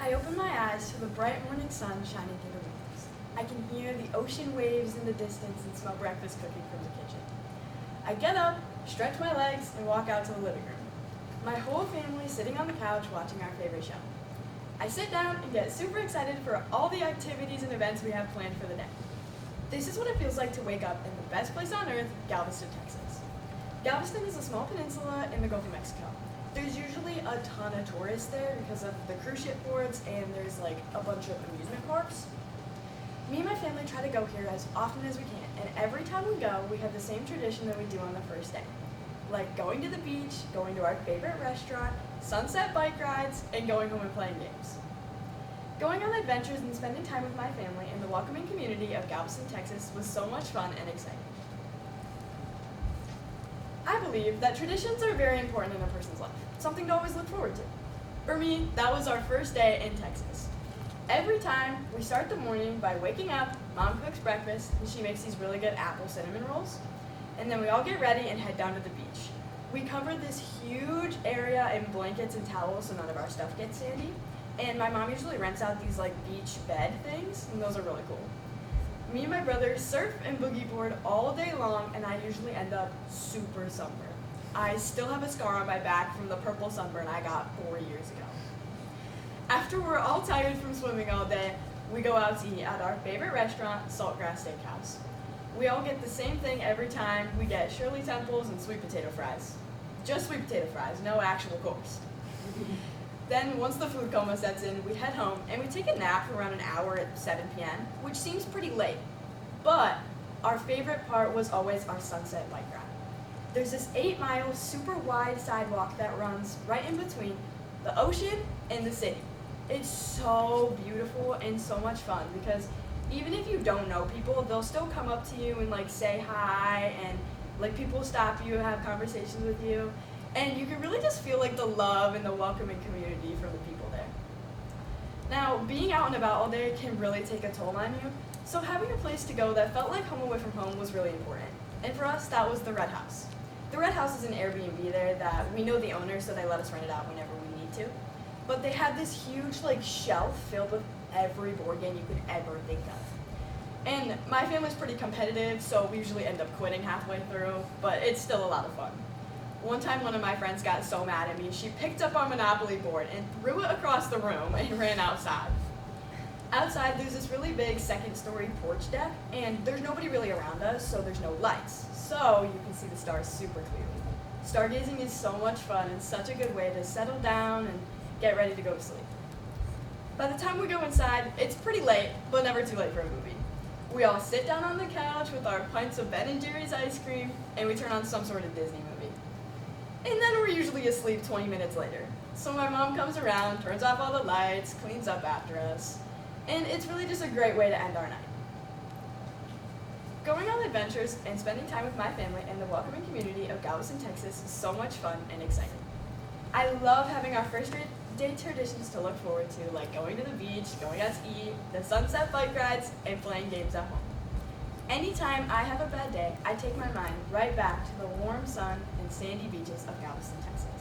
I open my eyes to the bright morning sun shining through the windows. I can hear the ocean waves in the distance and smell breakfast cooking from the kitchen. I get up, stretch my legs, and walk out to the living room. My whole family sitting on the couch watching our favorite show. I sit down and get super excited for all the activities and events we have planned for the day. This is what it feels like to wake up in the best place on earth, Galveston, Texas. Galveston is a small peninsula in the Gulf of Mexico. There's usually a ton of tourists there because of the cruise ship ports, and there's like a bunch of amusement parks. Me and my family try to go here as often as we can, and every time we go, we have the same tradition that we do on the first day. Like going to the beach, going to our favorite restaurant, sunset bike rides, and going home and playing games. Going on adventures and spending time with my family in the welcoming community of Galveston, Texas was so much fun and exciting. I believe that traditions are very important in a person's life, something to always look forward to. For me, that was our first day in Texas. Every time, we start the morning by waking up, Mom cooks breakfast, and she makes these really good apple cinnamon rolls. And then we all get ready and head down to the beach. We covered this huge area in blankets and towels so none of our stuff gets sandy. And my mom usually rents out these like beach bed things, and those are really cool. Me and my brother surf and boogie board all day long, and I usually end up super sunburned. I still have a scar on my back from the purple sunburn I got 4 years ago. After we're all tired from swimming all day, we go out to eat at our favorite restaurant, Saltgrass Steakhouse. We all get the same thing every time. We get Shirley Temples and sweet potato fries. Just sweet potato fries, no actual course. Then, once the food coma sets in, we head home and we take a nap for around an hour at 7 p.m., which seems pretty late. But our favorite part was always our sunset bike ride. There's this 8-mile, super wide sidewalk that runs right in between the ocean and the city. It's so beautiful and so much fun because even if you don't know people, they'll still come up to you and like say hi, and like people stop you, have conversations with you. And you can really just feel like the love and the welcoming community from the people there. Now, being out and about all day can really take a toll on you, so having a place to go that felt like home away from home was really important. And for us, that was the Red House. The Red House is an Airbnb there that we know the owner, so they let us rent it out whenever we need to. But they had this huge like shelf filled with every board game you could ever think of. And my family's pretty competitive, so we usually end up quitting halfway through, but it's still a lot of fun. One time, one of my friends got so mad at me, she picked up our Monopoly board and threw it across the room and ran outside. Outside, there's this really big second-story porch deck, and there's nobody really around us, so there's no lights. So you can see the stars super clearly. Stargazing is so much fun and such a good way to settle down and get ready to go to sleep. By the time we go inside, it's pretty late, but never too late for a movie. We all sit down on the couch with our pints of Ben & Jerry's ice cream, and we turn on some sort of Disney movie. And then we're usually asleep 20 minutes later. So my mom comes around, turns off all the lights, cleans up after us, and it's really just a great way to end our night. Going on adventures and spending time with my family in the welcoming community of Galveston, Texas is so much fun and exciting. I love having our first day traditions to look forward to, like going to the beach, going out to eat, the sunset bike rides, and playing games at home. Anytime I have a bad day, I take my mind right back to the warm sun and sandy beaches of Galveston, Texas.